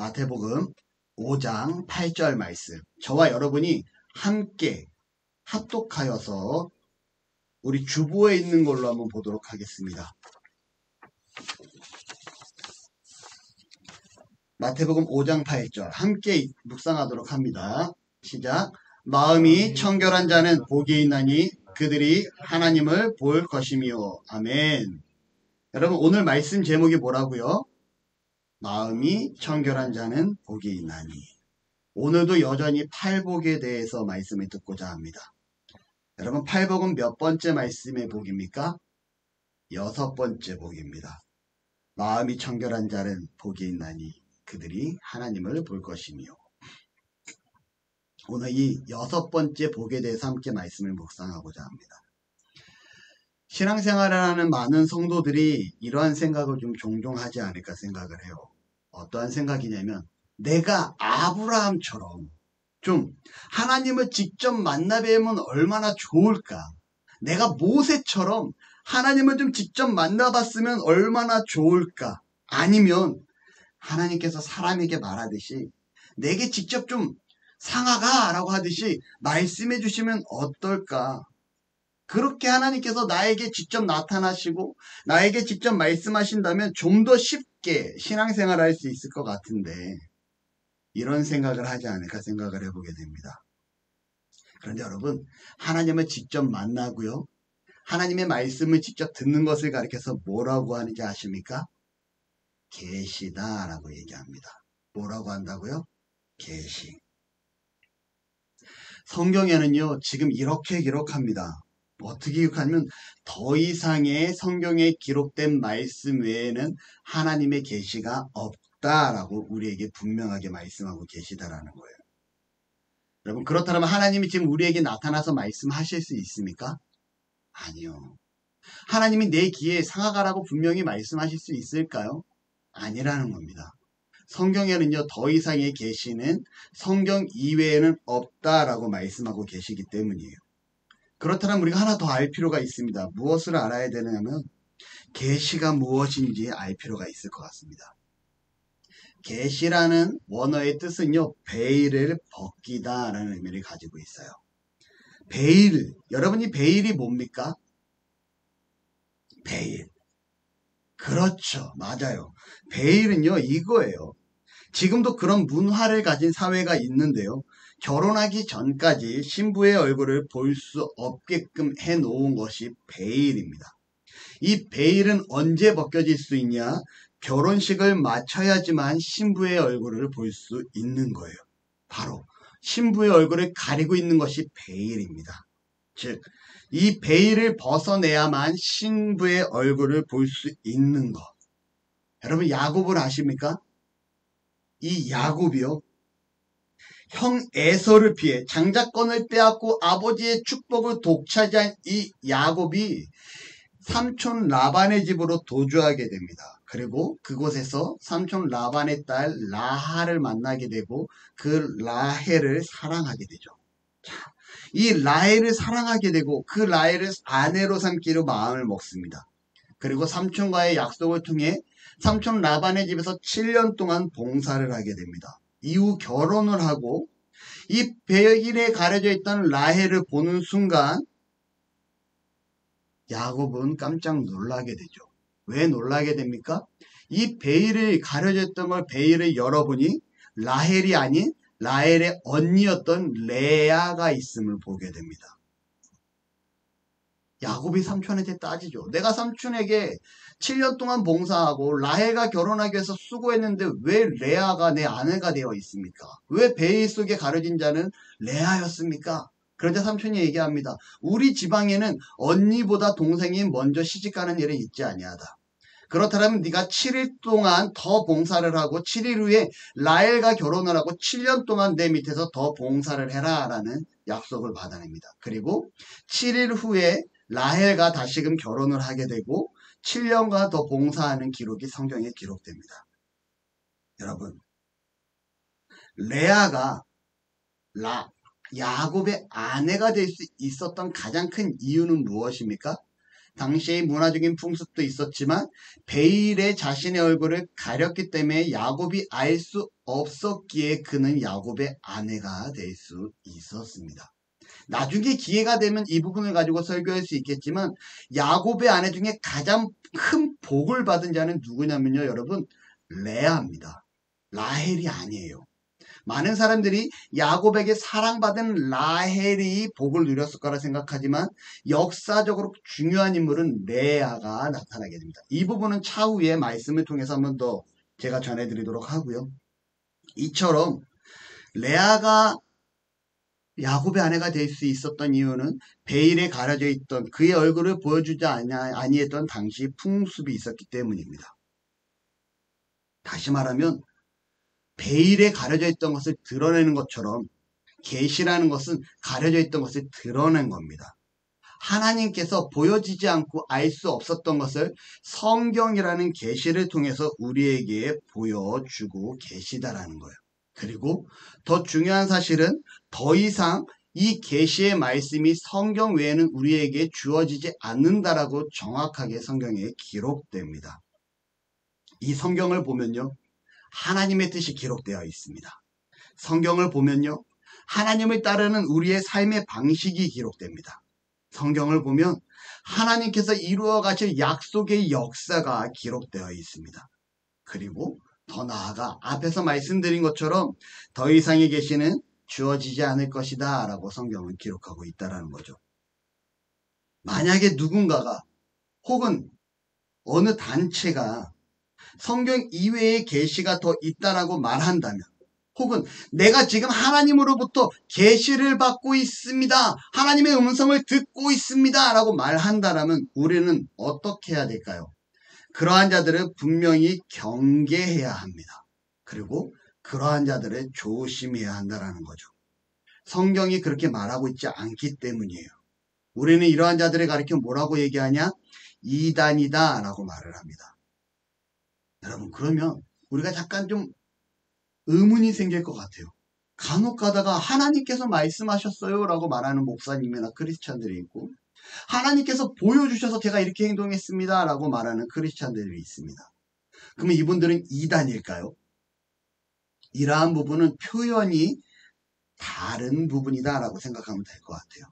마태복음 5장 8절 말씀. 저와 여러분이 함께 합독하여서 우리 주보에 있는 걸로 한번 보도록 하겠습니다. 마태복음 5장 8절 함께 묵상하도록 합니다. 시작. 마음이 청결한 자는 복이 있나니 그들이 하나님을 볼 것이며. 아멘. 여러분, 오늘 말씀 제목이 뭐라고요? 마음이 청결한 자는 복이 있나니. 오늘도 여전히 팔복에 대해서 말씀을 듣고자 합니다. 여러분, 팔복은 몇 번째 말씀의 복입니까? 6번째 복입니다. 마음이 청결한 자는 복이 있나니 그들이 하나님을 볼 것이며. 오늘 이 6번째 복에 대해서 함께 말씀을 묵상하고자 합니다. 신앙생활을 하는 많은 성도들이 이러한 생각을 좀 종종 하지 않을까 생각을 해요. 어떠한 생각이냐면, 내가 아브라함처럼 좀 하나님을 직접 만나 뵈면 얼마나 좋을까? 내가 모세처럼 하나님을 좀 직접 만나봤으면 얼마나 좋을까? 아니면 하나님께서 사람에게 말하듯이 내게 직접 좀 상하가 라고 하듯이 말씀해 주시면 어떨까? 그렇게 하나님께서 나에게 직접 나타나시고 나에게 직접 말씀하신다면 좀 더 쉽게 신앙생활을 할 수 있을 것 같은데, 이런 생각을 하지 않을까 생각을 해보게 됩니다. 그런데 여러분, 하나님을 직접 만나고요, 하나님의 말씀을 직접 듣는 것을 가리켜서 뭐라고 하는지 아십니까? 계시다라고 얘기합니다. 뭐라고 한다고요? 계시. 성경에는요, 지금 이렇게 기록합니다. 어떻게 기록하냐면, 더 이상의 성경에 기록된 말씀 외에는 하나님의 계시가 없다라고 우리에게 분명하게 말씀하고 계시다라는 거예요. 여러분, 그렇다면 하나님이 지금 우리에게 나타나서 말씀하실 수 있습니까? 아니요. 하나님이 내 귀에 상하가라고 분명히 말씀하실 수 있을까요? 아니라는 겁니다. 성경에는요, 더 이상의 계시는 성경 이외에는 없다라고 말씀하고 계시기 때문이에요. 그렇다면 우리가 하나 더 알 필요가 있습니다. 무엇을 알아야 되냐면, 계시가 무엇인지 알 필요가 있을 것 같습니다. 계시라는 원어의 뜻은요, 베일을 벗기다 라는 의미를 가지고 있어요. 베일, 여러분이 베일이 뭡니까? 베일. 그렇죠. 맞아요. 베일은요, 이거예요. 지금도 그런 문화를 가진 사회가 있는데요, 결혼하기 전까지 신부의 얼굴을 볼 수 없게끔 해놓은 것이 베일입니다. 이 베일은 언제 벗겨질 수 있냐? 결혼식을 마쳐야지만 신부의 얼굴을 볼 수 있는 거예요. 바로 신부의 얼굴을 가리고 있는 것이 베일입니다. 즉, 이 베일을 벗어내야만 신부의 얼굴을 볼 수 있는 것. 여러분, 야곱을 아십니까? 이 야곱이요, 형 에서를 피해 장자권을 빼앗고 아버지의 축복을 독차지한 이 야곱이 삼촌 라반의 집으로 도주하게 됩니다. 그리고 그곳에서 삼촌 라반의 딸 라하를 만나게 되고 그 라헬을 사랑하게 되죠. 자, 이 라헬을 사랑하게 되고 그 라헬을 아내로 삼기로 마음을 먹습니다. 그리고 삼촌과의 약속을 통해 삼촌 라반의 집에서 7년 동안 봉사를 하게 됩니다. 이후 결혼을 하고 이 베일에 가려져 있던 라헬을 보는 순간 야곱은 깜짝 놀라게 되죠. 왜 놀라게 됩니까? 이 베일이 가려져 있던 걸 베일을 열어보니 라헬이 아닌 라헬의 언니였던 레아가 있음을 보게 됩니다. 야곱이 삼촌한테 따지죠. 내가 삼촌에게 7년 동안 봉사하고 라헬과 결혼하기 위해서 수고했는데 왜 레아가 내 아내가 되어 있습니까? 왜 베일 속에 가려진 자는 레아였습니까? 그런데 삼촌이 얘기합니다. 우리 지방에는 언니보다 동생이 먼저 시집가는 일은 있지 아니하다. 그렇다면 네가 7일 동안 더 봉사를 하고 7일 후에 라헬과 결혼을 하고 7년 동안 내 밑에서 더 봉사를 해라 라는 약속을 받아냅니다. 그리고 7일 후에 라헬과 다시금 결혼을 하게 되고 7년간 더 봉사하는 기록이 성경에 기록됩니다. 여러분, 레아가 야곱의 아내가 될 수 있었던 가장 큰 이유는 무엇입니까? 당시의 문화적인 풍습도 있었지만 베일의 자신의 얼굴을 가렸기 때문에 야곱이 알 수 없었기에 그는 야곱의 아내가 될 수 있었습니다. 나중에 기회가 되면 이 부분을 가지고 설교할 수 있겠지만 야곱의 아내 중에 가장 큰 복을 받은 자는 누구냐면요, 여러분, 레아입니다. 라헬이 아니에요. 많은 사람들이 야곱에게 사랑받은 라헬이 복을 누렸을 거라 생각하지만 역사적으로 중요한 인물은 레아가 나타나게 됩니다. 이 부분은 차후에 말씀을 통해서 한번 더 제가 전해드리도록 하고요. 이처럼 레아가 야곱의 아내가 될 수 있었던 이유는 베일에 가려져 있던 그의 얼굴을 보여주지 아니했던 당시 풍습이 있었기 때문입니다. 다시 말하면 베일에 가려져 있던 것을 드러내는 것처럼 계시라는 것은 가려져 있던 것을 드러낸 겁니다. 하나님께서 보여지지 않고 알 수 없었던 것을 성경이라는 계시를 통해서 우리에게 보여주고 계시다라는 거예요. 그리고 더 중요한 사실은 더 이상 이 계시의 말씀이 성경 외에는 우리에게 주어지지 않는다라고 정확하게 성경에 기록됩니다. 이 성경을 보면요, 하나님의 뜻이 기록되어 있습니다. 성경을 보면요, 하나님을 따르는 우리의 삶의 방식이 기록됩니다. 성경을 보면 하나님께서 이루어 가실 약속의 역사가 기록되어 있습니다. 그리고 더 나아가 앞에서 말씀드린 것처럼 더 이상의 계시는 주어지지 않을 것이다 라고 성경은 기록하고 있다는 거죠. 만약에 누군가가 혹은 어느 단체가 성경 이외의 계시가 더 있다라고 말한다면, 혹은 내가 지금 하나님으로부터 계시를 받고 있습니다, 하나님의 음성을 듣고 있습니다 라고 말한다라면 우리는 어떻게 해야 될까요? 그러한 자들을 분명히 경계해야 합니다. 그리고 그러한 자들을 조심해야 한다는 거죠. 성경이 그렇게 말하고 있지 않기 때문이에요. 우리는 이러한 자들을 가리켜 뭐라고 얘기하냐? 이단이다 라고 말을 합니다. 여러분, 그러면 우리가 잠깐 좀 의문이 생길 것 같아요. 간혹 가다가 하나님께서 말씀하셨어요 라고 말하는 목사님이나 크리스찬들이 있고, 하나님께서 보여주셔서 제가 이렇게 행동했습니다 라고 말하는 크리스찬들이 있습니다. 그러면 이분들은 이단일까요? 이러한 부분은 표현이 다른 부분이다 라고 생각하면 될 것 같아요.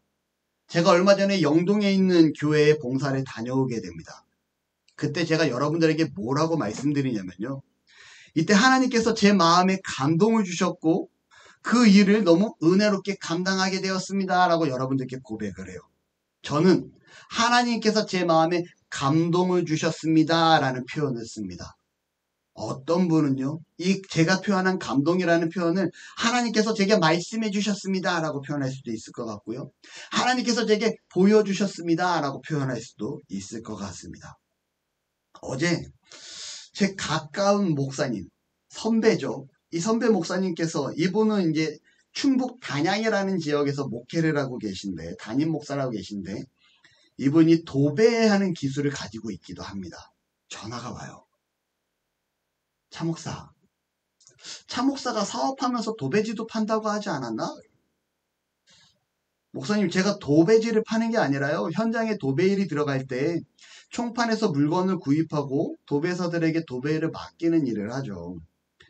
제가 얼마 전에 영동에 있는 교회에 봉사를 다녀오게 됩니다. 그때 제가 여러분들에게 뭐라고 말씀드리냐면요, 이때 하나님께서 제 마음에 감동을 주셨고 그 일을 너무 은혜롭게 감당하게 되었습니다 라고 여러분들께 고백을 해요. 저는 하나님께서 제 마음에 감동을 주셨습니다 라는 표현을 씁니다. 어떤 분은요, 이 제가 표현한 감동이라는 표현을 하나님께서 제게 말씀해 주셨습니다 라고 표현할 수도 있을 것 같고요, 하나님께서 제게 보여주셨습니다 라고 표현할 수도 있을 것 같습니다. 어제 제 가까운 목사님, 선배죠. 이 선배 목사님께서, 이분은 이제 충북 단양이라는 지역에서 목회를 하고 계신데, 담임 목사라고 계신데, 이분이 도배하는 기술을 가지고 있기도 합니다. 전화가 와요. 차 목사가 사업하면서 도배지도 판다고 하지 않았나? 목사님, 제가 도배지를 파는 게 아니라요, 현장에 도배일이 들어갈 때 총판에서 물건을 구입하고 도배사들에게 도배를 맡기는 일을 하죠.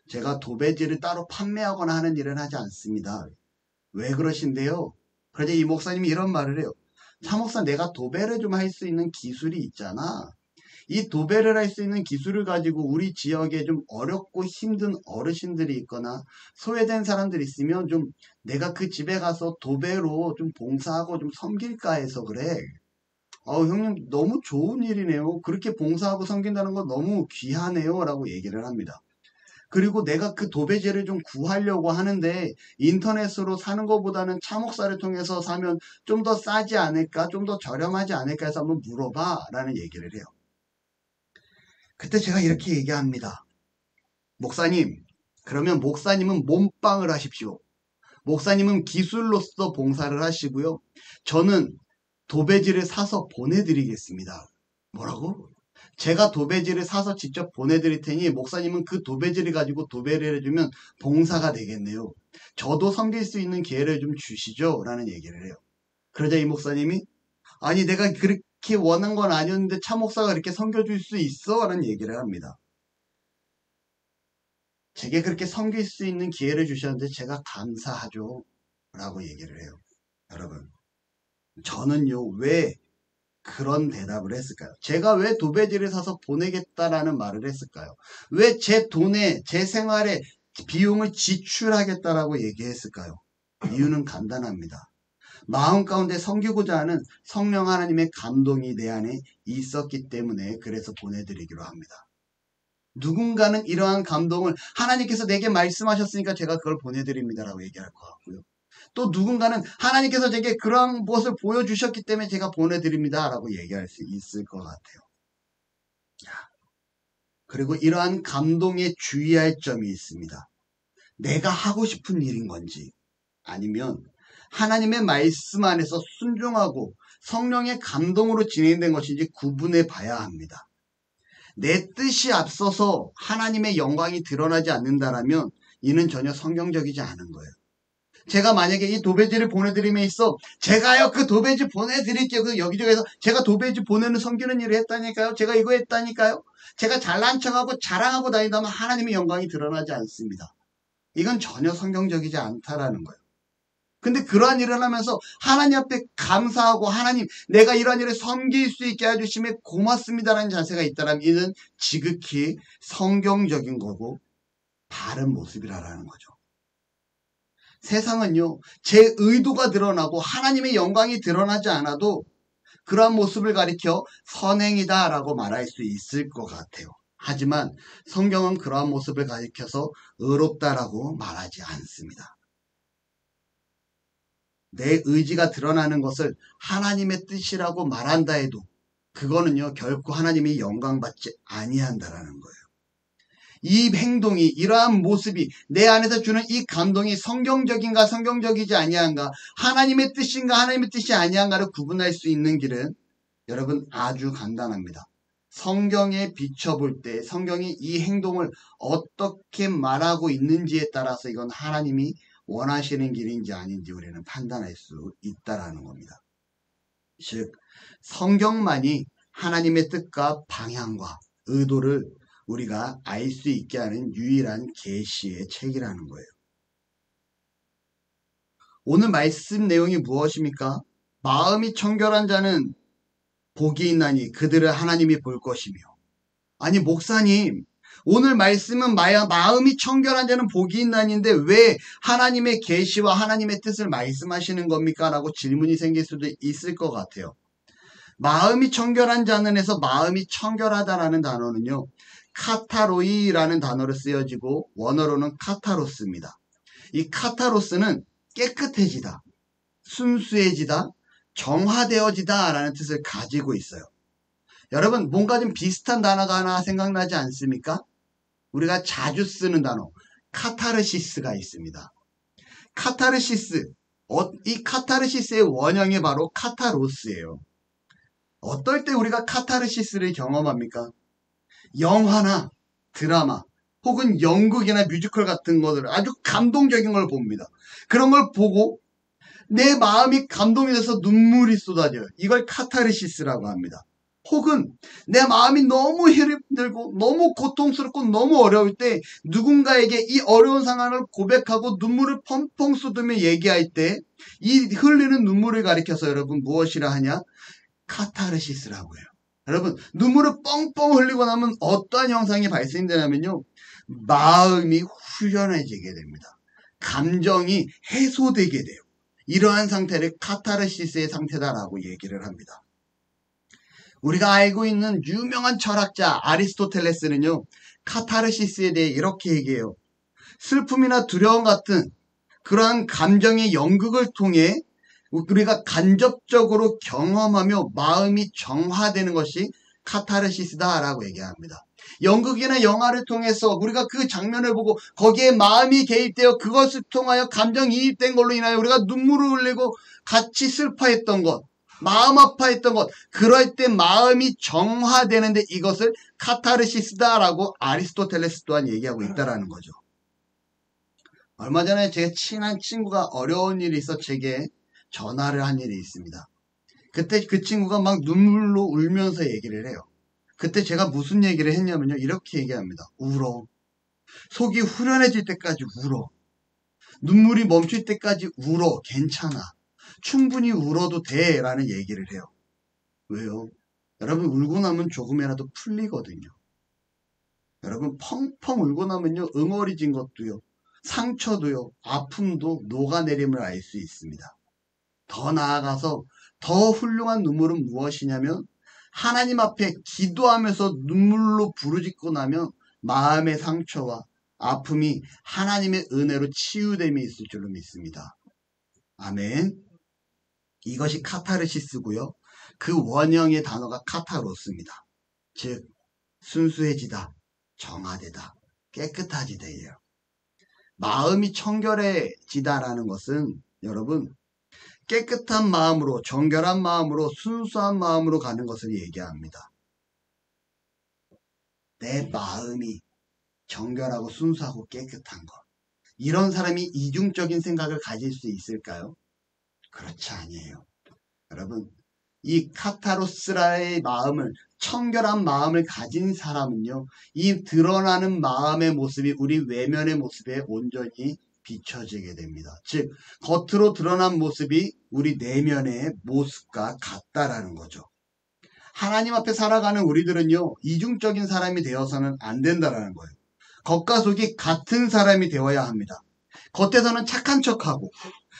제가 도배지를 따로 판매하거나 하는 일은 하지 않습니다. 왜 그러신데요? 그러자 이 목사님이 이런 말을 해요. 차 목사, 내가 도배를 좀 할 수 있는 기술이 있잖아. 이 도배를 할 수 있는 기술을 가지고 우리 지역에 좀 어렵고 힘든 어르신들이 있거나 소외된 사람들이 있으면 좀 내가 그 집에 가서 도배로 좀 봉사하고 좀 섬길까 해서 그래. 형님, 너무 좋은 일이네요. 그렇게 봉사하고 섬긴다는 건 너무 귀하네요 라고 얘기를 합니다. 그리고 내가 그 도배지를 좀 구하려고 하는데 인터넷으로 사는 것보다는 차 목사를 통해서 사면 좀 더 싸지 않을까, 좀 더 저렴하지 않을까 해서 한번 물어봐 라는 얘기를 해요. 그때 제가 이렇게 얘기합니다. 목사님, 그러면 목사님은 몸빵을 하십시오. 목사님은 기술로서 봉사를 하시고요, 저는 도배지를 사서 보내드리겠습니다. 뭐라고? 제가 도배지를 사서 직접 보내드릴 테니 목사님은 그 도배지를 가지고 도배를 해주면 봉사가 되겠네요. 저도 섬길 수 있는 기회를 좀 주시죠 라는 얘기를 해요. 그러자 이 목사님이, 아니 내가 그렇게 원한 건 아니었는데 차 목사가 그렇게 섬겨줄 수 있어? 라는 얘기를 합니다. 제게 그렇게 섬길 수 있는 기회를 주셨는데 제가 감사하죠. 라고 얘기를 해요. 여러분, 저는요, 왜 그런 대답을 했을까요? 제가 왜 도배지를 사서 보내겠다라는 말을 했을까요? 왜 제 돈에, 제 생활에 비용을 지출하겠다라고 얘기했을까요? 이유는 간단합니다. 마음 가운데 섬기고자 하는 성령 하나님의 감동이 내 안에 있었기 때문에 그래서 보내드리기로 합니다. 누군가는 이러한 감동을 하나님께서 내게 말씀하셨으니까 제가 그걸 보내드립니다라고 얘기할 것 같고요. 또 누군가는 하나님께서 제게 그러한 것을 보여주셨기 때문에 제가 보내드립니다라고 얘기할 수 있을 것 같아요. 그리고 이러한 감동에 주의할 점이 있습니다. 내가 하고 싶은 일인 건지 아니면 하나님의 말씀 안에서 순종하고 성령의 감동으로 진행된 것인지 구분해 봐야 합니다. 내 뜻이 앞서서 하나님의 영광이 드러나지 않는다라면 이는 전혀 성경적이지 않은 거예요. 제가 만약에 이 도배지를 보내드림에 있어 제가요 그 도배지 보내드릴게요. 그 여기저기서 제가 도배지 보내는 섬기는 일을 했다니까요. 제가 이거 했다니까요. 제가 잘난 척하고 자랑하고 다닌다면 하나님의 영광이 드러나지 않습니다. 이건 전혀 성경적이지 않다라는 거예요. 근데 그러한 일을 하면서 하나님 앞에 감사하고 하나님 내가 이러한 일을 섬길 수 있게 해주심에 고맙습니다라는 자세가 있다면 이는 지극히 성경적인 거고 바른 모습이라는 거죠. 세상은요, 제 의도가 드러나고 하나님의 영광이 드러나지 않아도 그러한 모습을 가리켜 선행이다라고 말할 수 있을 것 같아요. 하지만 성경은 그러한 모습을 가리켜서 의롭다라고 말하지 않습니다. 내 의지가 드러나는 것을 하나님의 뜻이라고 말한다 해도 그거는요, 결코 하나님이 영광받지 아니한다라는 거예요. 이 행동이 이러한 모습이 내 안에서 주는 이 감동이 성경적인가 성경적이지 아니한가 하나님의 뜻인가 하나님의 뜻이 아니한가를 구분할 수 있는 길은 여러분 아주 간단합니다. 성경에 비춰볼 때 성경이 이 행동을 어떻게 말하고 있는지에 따라서 이건 하나님이 원하시는 길인지 아닌지 우리는 판단할 수 있다라는 겁니다. 즉 성경만이 하나님의 뜻과 방향과 의도를 우리가 알 수 있게 하는 유일한 계시의 책이라는 거예요. 오늘 말씀 내용이 무엇입니까? 마음이 청결한 자는 복이 있나니 그들을 하나님이 볼 것이며. 아니 목사님 오늘 말씀은 마음이 청결한 자는 복이 있나니인데 왜 하나님의 계시와 하나님의 뜻을 말씀하시는 겁니까? 라고 질문이 생길 수도 있을 것 같아요. 마음이 청결한 자는에서 마음이 청결하다라는 단어는요. 카타로이라는 단어로 쓰여지고 원어로는 카타로스입니다. 이 카타로스는 깨끗해지다, 순수해지다, 정화되어지다 라는 뜻을 가지고 있어요. 여러분 뭔가 좀 비슷한 단어가 하나 생각나지 않습니까? 우리가 자주 쓰는 단어 카타르시스가 있습니다. 카타르시스, 이 카타르시스의 원형이 바로 카타로스예요. 어떨 때 우리가 카타르시스를 경험합니까? 영화나 드라마 혹은 연극이나 뮤지컬 같은 것들 아주 감동적인 걸 봅니다. 그런 걸 보고 내 마음이 감동이 돼서 눈물이 쏟아져요. 이걸 카타르시스라고 합니다. 혹은 내 마음이 너무 힘들고 너무 고통스럽고 너무 어려울 때 누군가에게 이 어려운 상황을 고백하고 눈물을 펑펑 쏟으며 얘기할 때 이 흘리는 눈물을 가리켜서 여러분 무엇이라 하냐? 카타르시스라고 해요. 여러분 눈물을 뻥뻥 흘리고 나면 어떠한 현상이 발생되냐면요. 마음이 후련해지게 됩니다. 감정이 해소되게 돼요. 이러한 상태를 카타르시스의 상태다라고 얘기를 합니다. 우리가 알고 있는 유명한 철학자 아리스토텔레스는요. 카타르시스에 대해 이렇게 얘기해요. 슬픔이나 두려움 같은 그러한 감정의 연극을 통해 우리가 간접적으로 경험하며 마음이 정화되는 것이 카타르시스다라고 얘기합니다. 연극이나 영화를 통해서 우리가 그 장면을 보고 거기에 마음이 개입되어 그것을 통하여 감정이입된 걸로 인하여 우리가 눈물을 흘리고 같이 슬퍼했던 것, 마음 아파했던 것, 그럴 때 마음이 정화되는데 이것을 카타르시스다라고 아리스토텔레스 또한 얘기하고 있다라는 거죠. 얼마 전에 제 친한 친구가 어려운 일이 있어 제게 전화를 한 일이 있습니다. 그때 그 친구가 막 눈물로 울면서 얘기를 해요. 그때 제가 무슨 얘기를 했냐면요. 이렇게 얘기합니다. 울어. 속이 후련해질 때까지 울어. 눈물이 멈출 때까지 울어. 괜찮아. 충분히 울어도 돼. 라는 얘기를 해요. 왜요? 여러분 울고 나면 조금이라도 풀리거든요. 여러분 펑펑 울고 나면요. 응어리진 것도요. 상처도요. 아픔도 녹아내림을 알 수 있습니다. 더 나아가서 더 훌륭한 눈물은 무엇이냐면 하나님 앞에 기도하면서 눈물로 부르짖고 나면 마음의 상처와 아픔이 하나님의 은혜로 치유됨이 있을 줄로 믿습니다. 아멘. 이것이 카타르시스고요. 그 원형의 단어가 카타로스입니다. 즉 순수해지다, 정화되다, 깨끗해지다예요. 마음이 청결해지다라는 것은 여러분 깨끗한 마음으로, 정결한 마음으로, 순수한 마음으로 가는 것을 얘기합니다. 내 마음이 정결하고 순수하고 깨끗한 것. 이런 사람이 이중적인 생각을 가질 수 있을까요? 그렇지 아니에요. 여러분, 이 카타로스라의 마음을, 청결한 마음을 가진 사람은요, 이 드러나는 마음의 모습이 우리 외면의 모습에 온전히 비춰지게 됩니다. 즉, 겉으로 드러난 모습이 우리 내면의 모습과 같다라는 거죠. 하나님 앞에 살아가는 우리들은요, 이중적인 사람이 되어서는 안 된다라는 거예요. 겉과 속이 같은 사람이 되어야 합니다. 겉에서는 착한 척하고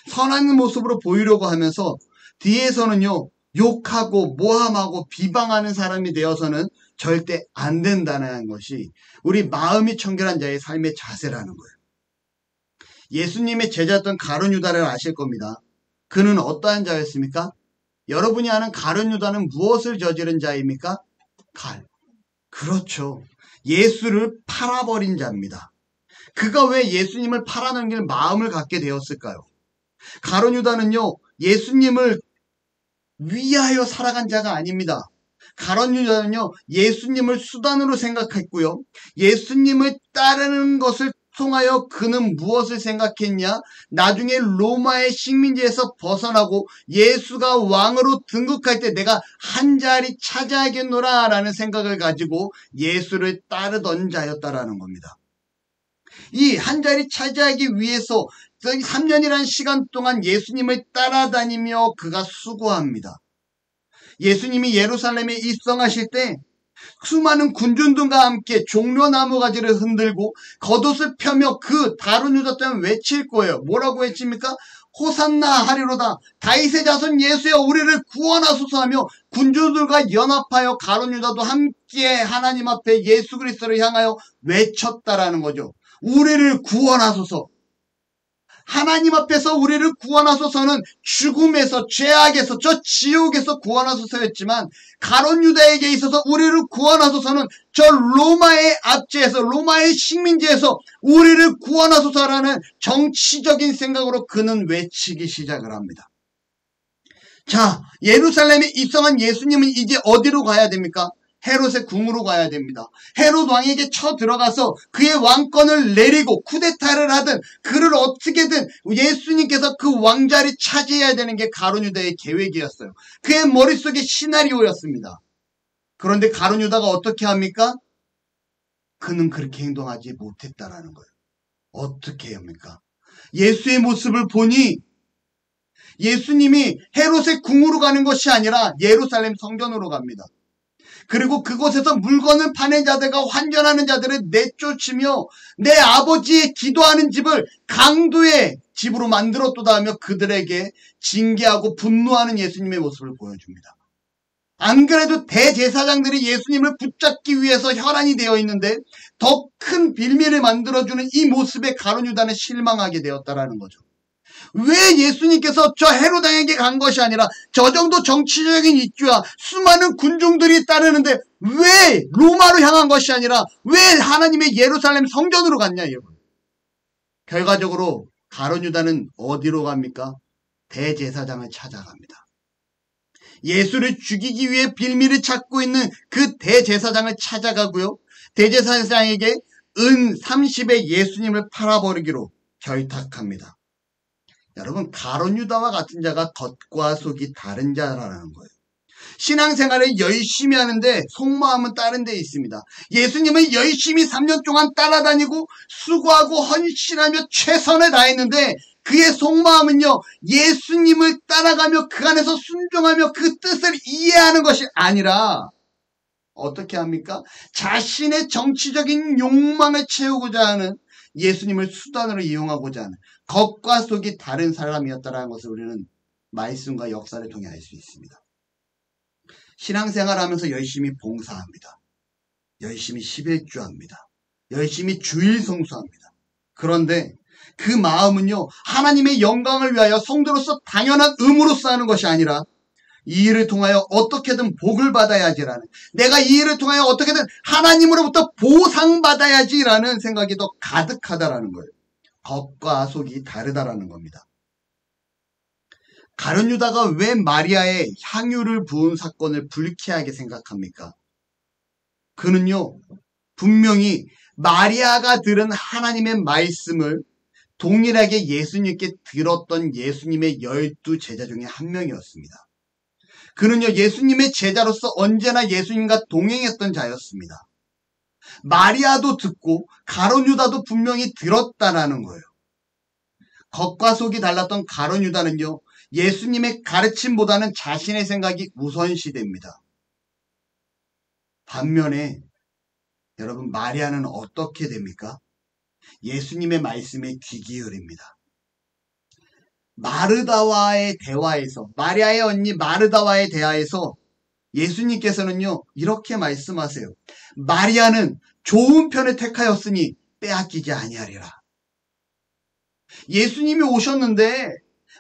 선한 모습으로 보이려고 하면서 뒤에서는요, 욕하고 모함하고 비방하는 사람이 되어서는 절대 안 된다는 것이 우리 마음이 청결한 자의 삶의 자세라는 거예요. 예수님의 제자였던 가룟 유다를 아실 겁니다. 그는 어떠한 자였습니까? 여러분이 아는 가룟 유다는 무엇을 저지른 자입니까? 그렇죠. 예수를 팔아버린 자입니다. 그가 왜 예수님을 팔아넘길 마음을 갖게 되었을까요? 가룟 유다는요, 예수님을 위하여 살아간 자가 아닙니다. 가룟 유다는요, 예수님을 수단으로 생각했고요. 예수님을 따르는 것을 통하여 그는 무엇을 생각했냐? 나중에 로마의 식민지에서 벗어나고 예수가 왕으로 등극할 때 내가 한 자리 차지하겠노라 라는 생각을 가지고 예수를 따르던 자였다라는 겁니다. 이 한 자리 차지하기 위해서 3년이라는 시간 동안 예수님을 따라다니며 그가 수고합니다. 예수님이 예루살렘에 입성하실 때 수많은 군중들과 함께 종려나무 가지를 흔들고 겉옷을 펴며 그 가룟 유다 때문에 외칠 거예요. 뭐라고 외칩니까? 호산나 하리로다. 다윗의 자손 예수여 우리를 구원하소서 하며 군중들과 연합하여 가룟 유다도 함께 하나님 앞에 예수 그리스도를 향하여 외쳤다라는 거죠. 우리를 구원하소서. 하나님 앞에서 우리를 구원하소서는 죽음에서, 죄악에서, 저 지옥에서 구원하소서였지만 가룟 유다에게 있어서 우리를 구원하소서는 저 로마의 압제에서, 로마의 식민지에서 우리를 구원하소서라는 정치적인 생각으로 그는 외치기 시작을 합니다. 자, 예루살렘에 입성한 예수님은 이제 어디로 가야 됩니까? 헤롯의 궁으로 가야 됩니다. 헤롯 왕에게 쳐들어가서 그의 왕권을 내리고 쿠데타를 하든 그를 어떻게든 예수님께서 그 왕자리 차지해야 되는 게 가룟 유다의 계획이었어요. 그의 머릿속에 시나리오였습니다. 그런데 가룟 유다가 어떻게 합니까? 그는 그렇게 행동하지 못했다라는 거예요. 어떻게 합니까? 예수의 모습을 보니 예수님이 헤롯의 궁으로 가는 것이 아니라 예루살렘 성전으로 갑니다. 그리고 그곳에서 물건을 파는 자들과 환전하는 자들을 내쫓으며 내 아버지의 기도하는 집을 강도의 집으로 만들었도다 하며 그들에게 징계하고 분노하는 예수님의 모습을 보여줍니다. 안 그래도 대제사장들이 예수님을 붙잡기 위해서 혈안이 되어 있는데 더 큰 빌미를 만들어주는 이 모습에 가룟 유다는 실망하게 되었다라는 거죠. 왜 예수님께서 저 헤롯 왕에게 간 것이 아니라 저 정도 정치적인 이슈와 수많은 군중들이 따르는데 왜 로마로 향한 것이 아니라 왜 하나님의 예루살렘 성전으로 갔냐 여러분. 결과적으로 가룟 유다는 어디로 갑니까? 대제사장을 찾아갑니다. 예수를 죽이기 위해 빌미를 찾고 있는 그 대제사장을 찾아가고요. 대제사장에게 은 30에 예수님을 팔아버리기로 결탁합니다. 여러분, 가룟 유다와 같은 자가 겉과 속이 다른 자라는 거예요. 신앙생활을 열심히 하는데 속마음은 다른 데 있습니다. 예수님을 열심히 3년 동안 따라다니고 수고하고 헌신하며 최선을 다했는데 그의 속마음은요, 예수님을 따라가며 그 안에서 순종하며 그 뜻을 이해하는 것이 아니라 어떻게 합니까? 자신의 정치적인 욕망을 채우고자 하는, 예수님을 수단으로 이용하고자 하는 겉과 속이 다른 사람이었다는 것을 우리는 말씀과 역사를 통해 알 수 있습니다. 신앙생활하면서 열심히 봉사합니다. 열심히 11주합니다. 열심히 주일 성수합니다. 그런데 그 마음은요, 하나님의 영광을 위하여 성도로서 당연한 의무로서 하는 것이 아니라 이 일을 통하여 어떻게든 복을 받아야지라는, 내가 이 일을 통하여 어떻게든 하나님으로부터 보상받아야지라는 생각이 더 가득하다라는 거예요. 겉과 속이 다르다라는 겁니다. 가룟 유다가 왜 마리아의 향유를 부은 사건을 불쾌하게 생각합니까? 그는요, 분명히 마리아가 들은 하나님의 말씀을 동일하게 예수님께 들었던 예수님의 12 제자 중에 한 명이었습니다. 그는요, 예수님의 제자로서 언제나 예수님과 동행했던 자였습니다. 마리아도 듣고 가룟 유다도 분명히 들었다라는 거예요. 겉과 속이 달랐던 가룟 유다는요, 예수님의 가르침보다는 자신의 생각이 우선시됩니다. 반면에 여러분, 마리아는 어떻게 됩니까? 예수님의 말씀에 귀 기울입니다. 마르다와의 대화에서, 마리아의 언니 마르다와의 대화에서 예수님께서는요, 이렇게 말씀하세요. 마리아는 좋은 편을 택하였으니 빼앗기지 아니하리라. 예수님이 오셨는데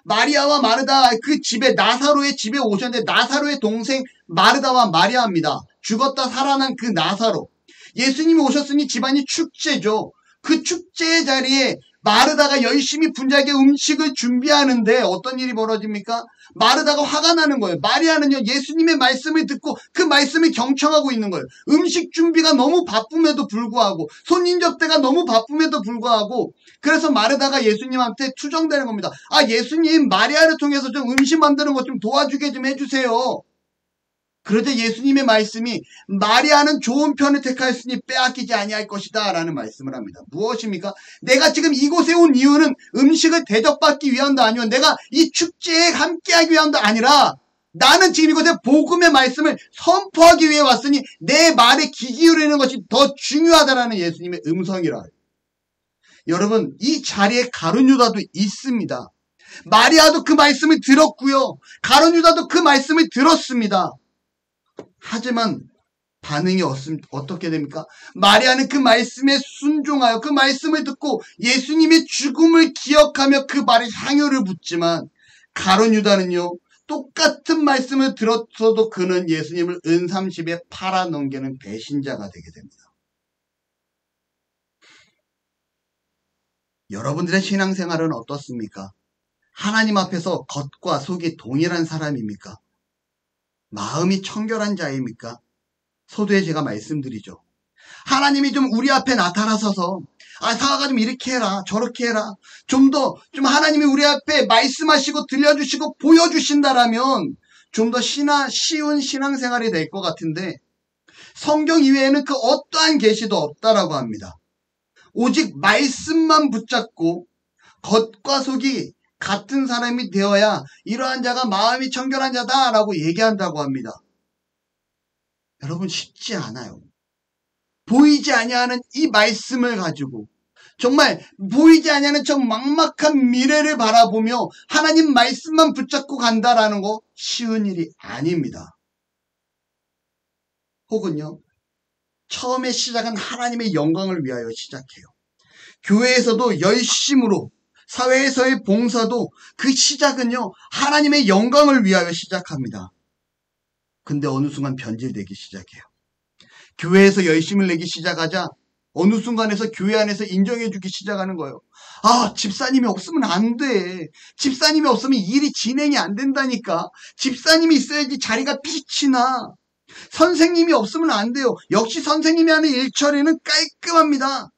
마리아와 마르다 그 집에, 나사로의 집에 오셨는데 나사로의 동생 마르다와 마리아입니다. 죽었다 살아난 그 나사로. 예수님이 오셨으니 집안이 축제죠. 그 축제의 자리에 마르다가 열심히 분주하게 음식을 준비하는데 어떤 일이 벌어집니까? 마르다가 화가 나는 거예요. 마리아는요, 예수님의 말씀을 듣고 그 말씀을 경청하고 있는 거예요. 음식 준비가 너무 바쁨에도 불구하고, 손님 접대가 너무 바쁨에도 불구하고, 그래서 마르다가 예수님한테 투정되는 겁니다. 아, 예수님, 마리아를 통해서 좀 음식 만드는 것 좀 도와주게 좀 해주세요. 그러자 예수님의 말씀이 마리아는 좋은 편을 택하였으니 빼앗기지 아니할 것이다 라는 말씀을 합니다. 무엇입니까? 내가 지금 이곳에 온 이유는 음식을 대접받기 위함도 아니고 내가 이 축제에 함께하기 위함도 아니라 나는 지금 이곳에 복음의 말씀을 선포하기 위해 왔으니 내 말에 귀 기울이는 것이 더 중요하다라는 예수님의 음성이라. 여러분, 이 자리에 가룟 유다도 있습니다. 마리아도 그 말씀을 들었고요. 가룟 유다도 그 말씀을 들었습니다. 하지만 반응이 어떻게 됩니까? 마리아는 그 말씀에 순종하여 그 말씀을 듣고 예수님의 죽음을 기억하며 그 발에 향유를 붓지만, 가룟 유다는요, 똑같은 말씀을 들었어도 그는 예수님을 은30에 팔아넘기는 배신자가 되게 됩니다. 여러분들의 신앙생활은 어떻습니까? 하나님 앞에서 겉과 속이 동일한 사람입니까? 마음이 청결한 자입니까? 서두에 제가 말씀드리죠. 하나님이 좀 우리 앞에 나타나셔서, 아, 사과가 좀 이렇게 해라, 저렇게 해라, 좀 하나님이 우리 앞에 말씀하시고 들려주시고 보여주신다라면 좀 더 쉬운 신앙생활이 될 것 같은데, 성경 이외에는 그 어떠한 계시도 없다라고 합니다. 오직 말씀만 붙잡고 겉과 속이 같은 사람이 되어야 이러한 자가 마음이 청결한 자다라고 얘기한다고 합니다. 여러분, 쉽지 않아요. 보이지 아니하는 이 말씀을 가지고 정말 보이지 아니하는 저 막막한 미래를 바라보며 하나님 말씀만 붙잡고 간다라는 거 쉬운 일이 아닙니다. 혹은요, 처음에 시작은 하나님의 영광을 위하여 시작해요. 교회에서도 열심으로, 사회에서의 봉사도 그 시작은요, 하나님의 영광을 위하여 시작합니다. 근데 어느 순간 변질되기 시작해요. 교회에서 열심을 내기 시작하자 어느 순간에서 교회 안에서 인정해주기 시작하는 거예요. 아, 집사님이 없으면 안 돼. 집사님이 없으면 일이 진행이 안 된다니까. 집사님이 있어야지 자리가 빛이 나. 선생님이 없으면 안 돼요. 역시 선생님이 하는 일 처리는 깔끔합니다.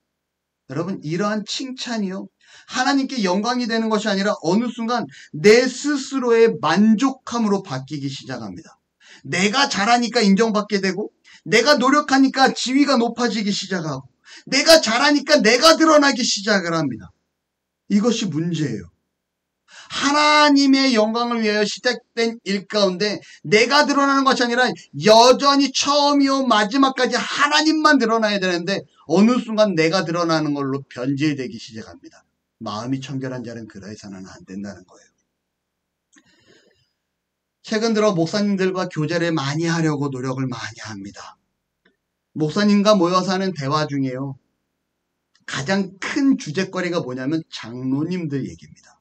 여러분, 이러한 칭찬이요, 하나님께 영광이 되는 것이 아니라 어느 순간 내 스스로의 만족함으로 바뀌기 시작합니다. 내가 잘하니까 인정받게 되고, 내가 노력하니까 지위가 높아지기 시작하고, 내가 잘하니까 내가 드러나기 시작을 합니다. 이것이 문제예요. 하나님의 영광을 위하여 시작된 일 가운데 내가 드러나는 것이 아니라 여전히 처음이요 마지막까지 하나님만 드러나야 되는데 어느 순간 내가 드러나는 걸로 변질되기 시작합니다. 마음이 청결한 자는 그러해서는 안 된다는 거예요. 최근 들어 목사님들과 교제를 많이 하려고 노력을 많이 합니다. 목사님과 모여서 하는 대화 중에요, 가장 큰 주제거리가 뭐냐면 장로님들 얘기입니다.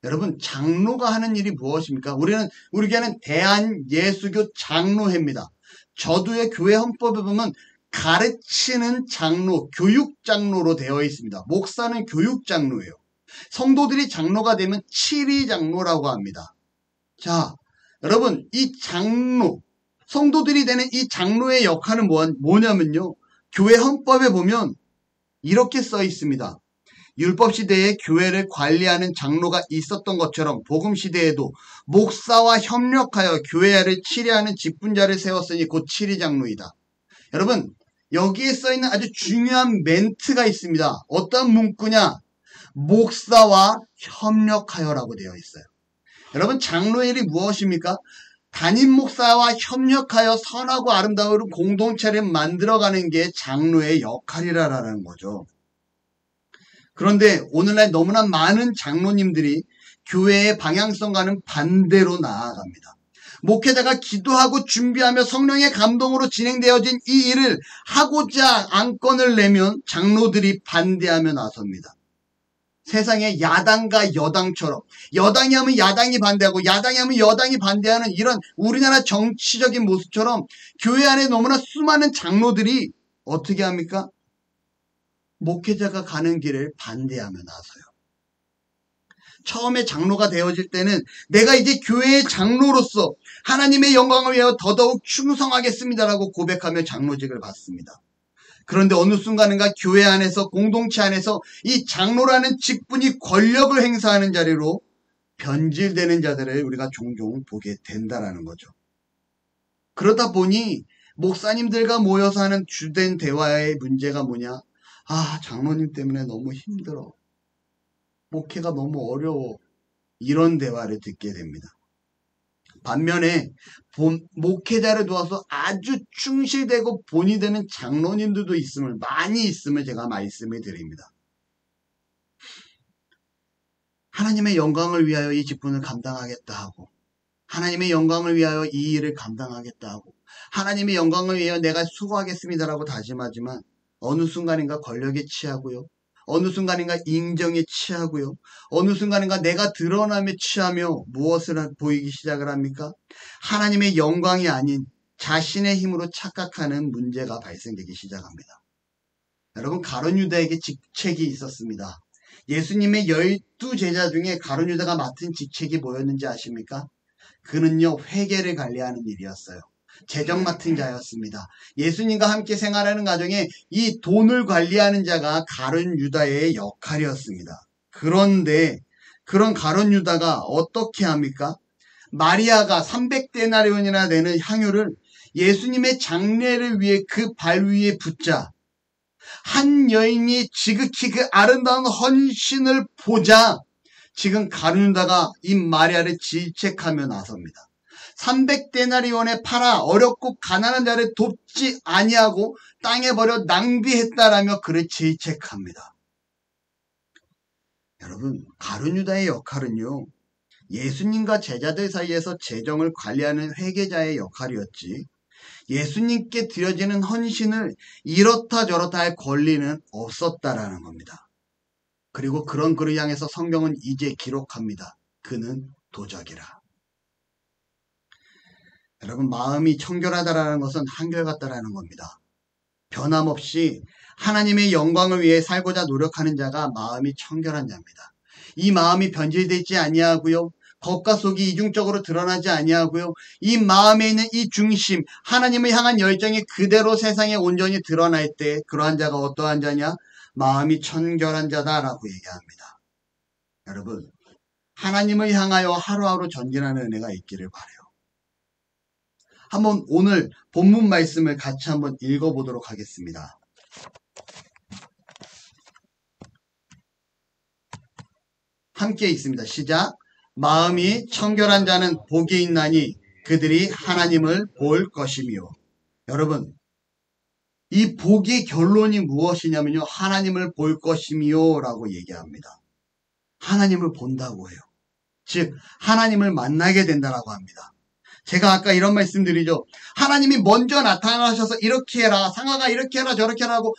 여러분, 장로가 하는 일이 무엇입니까? 우리 교회는 대한예수교 장로회입니다. 저도의 교회 헌법에 보면 가르치는 장로, 교육장로로 되어 있습니다. 목사는 교육장로예요. 성도들이 장로가 되면 치리장로라고 합니다. 자, 여러분, 이 장로, 성도들이 되는 이 장로의 역할은 뭐냐면요, 교회 헌법에 보면 이렇게 써 있습니다. 율법 시대에 교회를 관리하는 장로가 있었던 것처럼 복음 시대에도 목사와 협력하여 교회를 치리하는 직분자를 세웠으니 곧 치리장로이다. 여러분, 여기에 써 있는 아주 중요한 멘트가 있습니다. 어떤 문구냐? 목사와 협력하여라고 되어 있어요. 여러분, 장로의 일이 무엇입니까? 담임 목사와 협력하여 선하고 아름다운 공동체를 만들어가는 게 장로의 역할이라는 거죠. 그런데 오늘날 너무나 많은 장로님들이 교회의 방향성과는 반대로 나아갑니다. 목회자가 기도하고 준비하며 성령의 감동으로 진행되어진 이 일을 하고자 안건을 내면 장로들이 반대하며 나섭니다. 세상에 야당과 여당처럼 여당이 하면 야당이 반대하고 야당이 하면 여당이 반대하는 이런 우리나라 정치적인 모습처럼 교회 안에 너무나 수많은 장로들이 어떻게 합니까? 목회자가 가는 길을 반대하며 나서요. 처음에 장로가 되어질 때는 내가 이제 교회의 장로로서 하나님의 영광을 위하여 더더욱 충성하겠습니다라고 고백하며 장로직을 받습니다. 그런데 어느 순간인가 교회 안에서, 공동체 안에서 이 장로라는 직분이 권력을 행사하는 자리로 변질되는 자들을 우리가 종종 보게 된다라는 거죠. 그러다 보니 목사님들과 모여서 하는 주된 대화의 문제가 뭐냐? 장로님 때문에 너무 힘들어. 목회가 너무 어려워. 이런 대화를 듣게 됩니다. 반면에 목회자를 도와서 아주 충실되고 본이 되는 장로님들도 많이 있음을 제가 말씀을 드립니다. 하나님의 영광을 위하여 이 직분을 감당하겠다 하고, 하나님의 영광을 위하여 이 일을 감당하겠다 하고, 하나님의 영광을 위하여 내가 수고하겠습니다라고 다짐하지만 어느 순간인가 권력에 취하고요, 어느 순간인가 인정에 취하고요, 어느 순간인가 내가 드러남에 취하며 무엇을 보이기 시작을 합니까? 하나님의 영광이 아닌 자신의 힘으로 착각하는 문제가 발생되기 시작합니다. 여러분, 가룟 유다에게 직책이 있었습니다. 예수님의 12제자 중에 가룟 유다가 맡은 직책이 뭐였는지 아십니까? 그는요, 회계를 관리하는 일이었어요. 재정 맡은 자였습니다. 예수님과 함께 생활하는 가정에 이 돈을 관리하는 자가 가룟 유다의 역할이었습니다. 그런데 그런 가룟 유다가 어떻게 합니까? 마리아가 300데나리온이나 되는 향유를 예수님의 장례를 위해 그 발 위에 붓자 한 여인이 지극히 그 아름다운 헌신을 보자 지금 가룟 유다가 이 마리아를 질책하며 나섭니다. 300데나리온에 팔아 어렵고 가난한 자를 돕지 아니하고 땅에 버려 낭비했다라며 그를 질책합니다. 여러분, 가룟 유다의 역할은요, 예수님과 제자들 사이에서 재정을 관리하는 회계자의 역할이었지, 예수님께 드려지는 헌신을 이렇다 저렇다 할 권리는 없었다라는 겁니다. 그리고 그런 그를 향해서 성경은 이제 기록합니다. 그는 도적이라. 여러분, 마음이 청결하다라는 것은 한결같다라는 겁니다. 변함없이 하나님의 영광을 위해 살고자 노력하는 자가 마음이 청결한 자입니다. 이 마음이 변질되지 아니하고요, 겉과 속이 이중적으로 드러나지 아니하고요, 이 마음에 있는 이 중심, 하나님을 향한 열정이 그대로 세상에 온전히 드러날 때 그러한 자가 어떠한 자냐? 마음이 청결한 자다라고 얘기합니다. 여러분, 하나님을 향하여 하루하루 전진하는 은혜가 있기를 바라요. 한번 오늘 본문 말씀을 같이 한번 읽어보도록 하겠습니다. 함께 있습니다. 시작. 마음이 청결한 자는 복이 있나니 그들이 하나님을 볼 것이며. 여러분, 이 복의 결론이 무엇이냐면요. 하나님을 볼 것이며 라고 얘기합니다. 하나님을 본다고 해요. 즉 하나님을 만나게 된다라고 합니다. 제가 아까 이런 말씀드리죠. 하나님이 먼저 나타나셔서 이렇게 해라, 상아가 이렇게 해라, 저렇게 하라고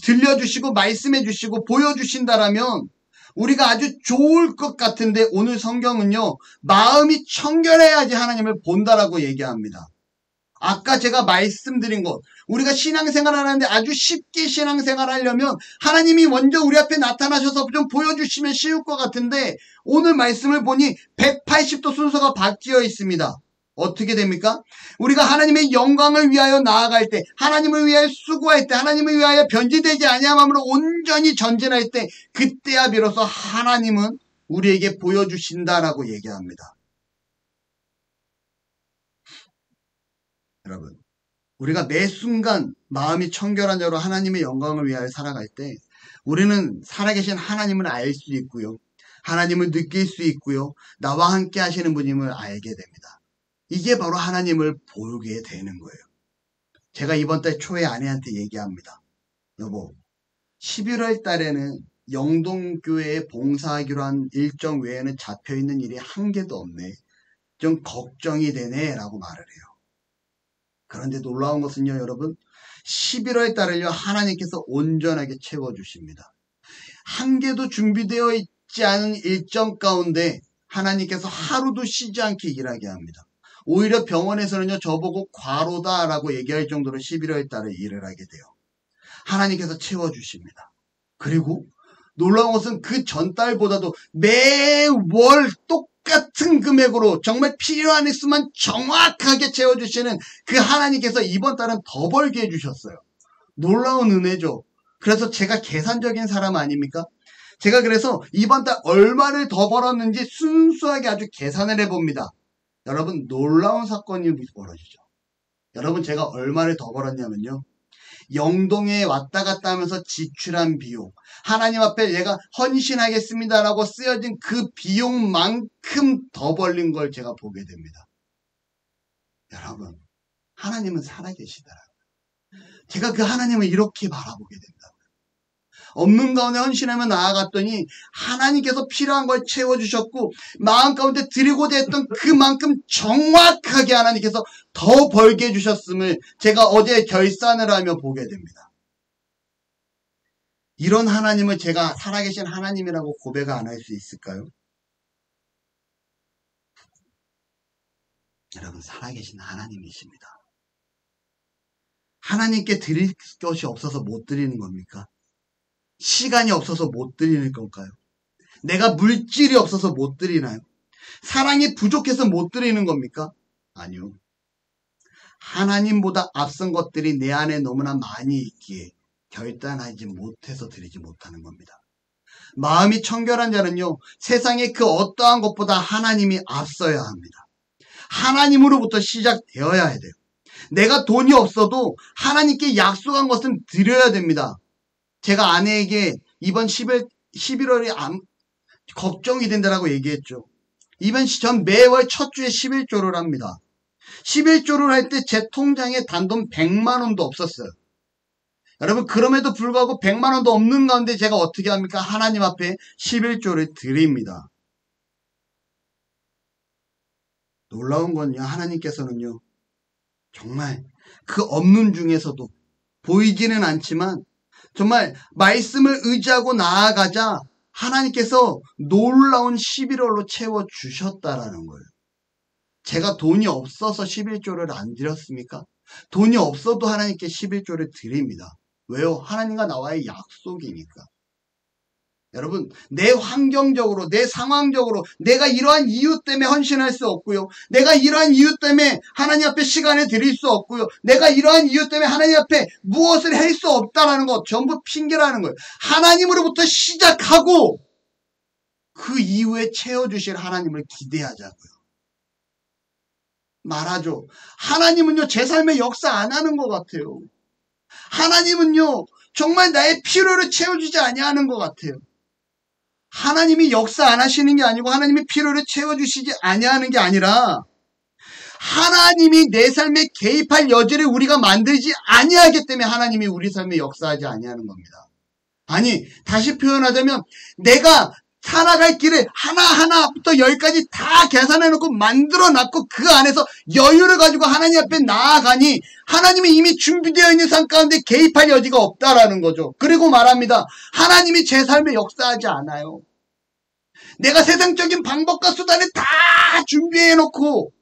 들려주시고 말씀해 주시고 보여주신다라면 우리가 아주 좋을 것 같은데 오늘 성경은요. 마음이 청결해야지 하나님을 본다라고 얘기합니다. 아까 제가 말씀드린 것, 우리가 신앙생활을 하는데 아주 쉽게 신앙생활을 하려면 하나님이 먼저 우리 앞에 나타나셔서 좀 보여주시면 쉬울 것 같은데 오늘 말씀을 보니 180도 순서가 바뀌어 있습니다. 어떻게 됩니까? 우리가 하나님의 영광을 위하여 나아갈 때, 하나님을 위하여 수고할 때, 하나님을 위하여 변질되지 아니함으로 온전히 전진할 때, 그때야 비로소 하나님은 우리에게 보여주신다라고 얘기합니다. 여러분, 우리가 매 순간 마음이 청결한 자로 하나님의 영광을 위하여 살아갈 때 우리는 살아계신 하나님을 알 수 있고요. 하나님을 느낄 수 있고요. 나와 함께 하시는 분임을 알게 됩니다. 이게 바로 하나님을 보게 되는 거예요. 제가 이번 달 초에 아내한테 얘기합니다. 여보, 11월 달에는 영동교회에 봉사하기로 한 일정 외에는 잡혀있는 일이 한 개도 없네. 좀 걱정이 되네 라고 말을 해요. 그런데 놀라운 것은요, 여러분, 11월 달을요, 하나님께서 온전하게 채워주십니다. 한 개도 준비되어 있지 않은 일정 가운데 하나님께서 하루도 쉬지 않게 일하게 합니다. 오히려 병원에서는요, 저보고 과로다라고 얘기할 정도로 11월 달에 일을 하게 돼요. 하나님께서 채워주십니다. 그리고 놀라운 것은 그 전달보다도 매월 똑같은 금액으로 정말 필요한 액수만 정확하게 채워주시는 그 하나님께서 이번 달은 더 벌게 해주셨어요. 놀라운 은혜죠. 그래서 제가 계산적인 사람 아닙니까? 제가 그래서 이번 달 얼마를 더 벌었는지 순수하게 아주 계산을 해봅니다. 여러분, 놀라운 사건이 벌어지죠. 여러분, 제가 얼마를 더 벌었냐면요. 영동에 왔다 갔다 하면서 지출한 비용, 하나님 앞에 내가 헌신하겠습니다라고 쓰여진 그 비용만큼 더 벌린 걸 제가 보게 됩니다. 여러분, 하나님은 살아계시더라고요. 제가 그 하나님을 이렇게 바라보게 됩니다. 없는 가운데 헌신하며 나아갔더니 하나님께서 필요한 걸 채워주셨고 마음 가운데 드리고자 했던 그만큼 정확하게 하나님께서 더 벌게 해주셨음을 제가 어제 결산을 하며 보게 됩니다. 이런 하나님을 제가 살아계신 하나님이라고 고백 안 할 수 있을까요? 여러분, 살아계신 하나님이십니다. 하나님께 드릴 것이 없어서 못 드리는 겁니까? 시간이 없어서 못 드리는 건가요? 내가 물질이 없어서 못 드리나요? 사랑이 부족해서 못 드리는 겁니까? 아니요. 하나님보다 앞선 것들이 내 안에 너무나 많이 있기에 결단하지 못해서 드리지 못하는 겁니다. 마음이 청결한 자는요, 세상의 그 어떠한 것보다 하나님이 앞서야 합니다. 하나님으로부터 시작되어야 돼요. 내가 돈이 없어도 하나님께 약속한 것은 드려야 됩니다. 제가 아내에게 이번 11월이 걱정이 된다라고 얘기했죠. 전 매월 첫 주에 11조를 합니다. 11조를 할 때 제 통장에 단돈 100만 원도 없었어요. 여러분, 그럼에도 불구하고 100만 원도 없는 가운데 제가 어떻게 합니까? 하나님 앞에 11조를 드립니다. 놀라운 건요, 하나님께서는요, 정말 그 없는 중에서도 보이지는 않지만 정말 말씀을 의지하고 나아가자 하나님께서 놀라운 11월로 채워주셨다라는 거예요. 제가 돈이 없어서 11조를 안 드렸습니까? 돈이 없어도 하나님께 11조를 드립니다. 왜요? 하나님과 나와의 약속이니까. 여러분, 내 환경적으로, 내 상황적으로 내가 이러한 이유 때문에 헌신할 수 없고요. 내가 이러한 이유 때문에 하나님 앞에 시간을 드릴 수 없고요. 내가 이러한 이유 때문에 하나님 앞에 무엇을 할 수 없다라는 것 전부 핑계라는 거예요. 하나님으로부터 시작하고 그 이후에 채워주실 하나님을 기대하자고요. 말하죠. 하나님은요, 제 삶에 역사 안 하는 것 같아요. 하나님은요, 정말 나의 필요를 채워주지 아니하는 것 같아요. 하나님이 역사 안 하시는 게 아니고 하나님이 필요를 채워주시지 아니하는 게 아니라 하나님이 내 삶에 개입할 여지를 우리가 만들지 아니하기 때문에 하나님이 우리 삶에 역사하지 아니하는 겁니다. 아니, 다시 표현하자면 내가 살아갈 길을 하나하나부터 10까지 다 계산해놓고 만들어놨고 그 안에서 여유를 가지고 하나님 앞에 나아가니 하나님이 이미 준비되어 있는 삶 가운데 개입할 여지가 없다라는 거죠. 그리고 말합니다. 하나님이 제 삶에 역사하지 않아요. 내가 세상적인 방법과 수단을 다 준비해놓고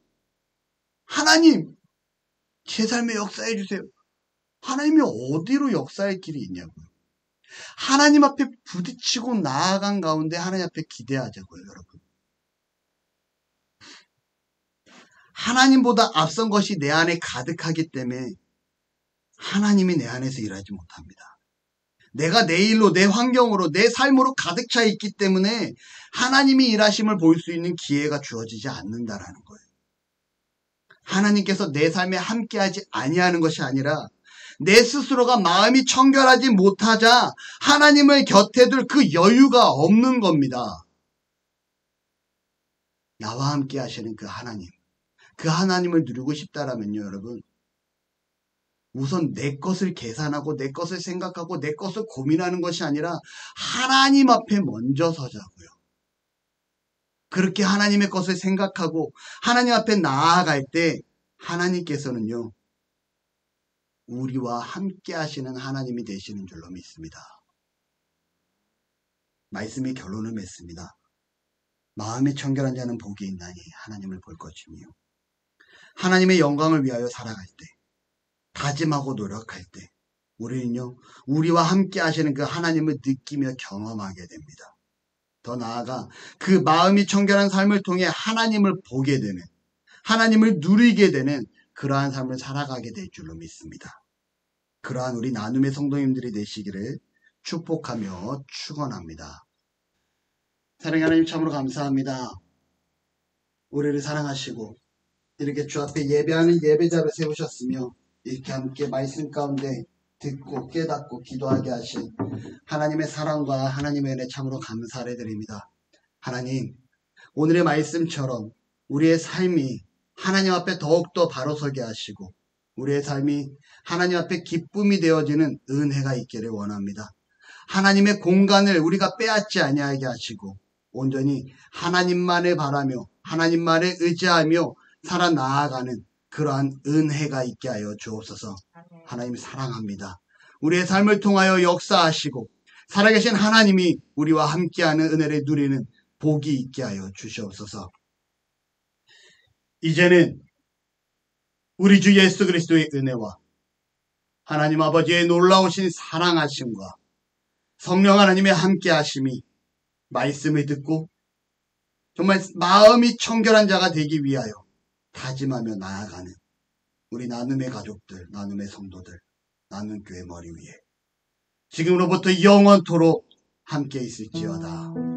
하나님, 제 삶에 역사해 주세요. 하나님이 어디로 역사할 길이 있냐고요. 하나님 앞에 부딪히고 나아간 가운데 하나님 앞에 기대하자고요, 여러분. 하나님보다 앞선 것이 내 안에 가득하기 때문에 하나님이 내 안에서 일하지 못합니다. 내가 내 일로, 내 환경으로, 내 삶으로 가득 차 있기 때문에 하나님이 일하심을 볼 수 있는 기회가 주어지지 않는다라는 거예요. 하나님께서 내 삶에 함께하지 아니하는 것이 아니라 내 스스로가 마음이 청결하지 못하자 하나님을 곁에 둘 그 여유가 없는 겁니다. 나와 함께 하시는 그 하나님을 누리고 싶다라면요, 여러분. 우선 내 것을 계산하고 내 것을 생각하고 내 것을 고민하는 것이 아니라 하나님 앞에 먼저 서자고요. 그렇게 하나님의 것을 생각하고 하나님 앞에 나아갈 때 하나님께서는요, 우리와 함께 하시는 하나님이 되시는 줄로 믿습니다. 말씀이 결론을 맺습니다. 마음이 청결한 자는 복이 있나니 하나님을 볼 것이며 하나님의 영광을 위하여 살아갈 때, 다짐하고 노력할 때 우리는요, 우리와 함께 하시는 그 하나님을 느끼며 경험하게 됩니다. 더 나아가 그 마음이 청결한 삶을 통해 하나님을 보게 되는, 하나님을 누리게 되는 그러한 삶을 살아가게 될 줄로 믿습니다. 그러한 우리 나눔의 성도님들이 되시기를 축복하며 축원합니다. 사랑하는 하나님, 참으로 감사합니다. 우리를 사랑하시고 이렇게 주 앞에 예배하는 예배자를 세우셨으며 이렇게 함께 말씀 가운데 듣고 깨닫고 기도하게 하신 하나님의 사랑과 하나님의 은혜 참으로 감사를 드립니다. 하나님, 오늘의 말씀처럼 우리의 삶이 하나님 앞에 더욱더 바로 서게 하시고 우리의 삶이 하나님 앞에 기쁨이 되어지는 은혜가 있기를 원합니다. 하나님의 공간을 우리가 빼앗지 아니하게 하시고 온전히 하나님만을 바라며 하나님만을 의지하며 살아나아가는 그러한 은혜가 있게 하여 주옵소서. 하나님 사랑합니다. 우리의 삶을 통하여 역사하시고 살아계신 하나님이 우리와 함께하는 은혜를 누리는 복이 있게 하여 주시옵소서. 이제는 우리 주 예수 그리스도의 은혜와 하나님 아버지의 놀라우신 사랑하심과 성령 하나님의 함께하심이 말씀을 듣고 정말 마음이 청결한 자가 되기 위하여 다짐하며 나아가는 우리 나눔의 가족들, 나눔의 성도들, 나눔교회 머리 위에 지금으로부터 영원토록 함께 있을지어다.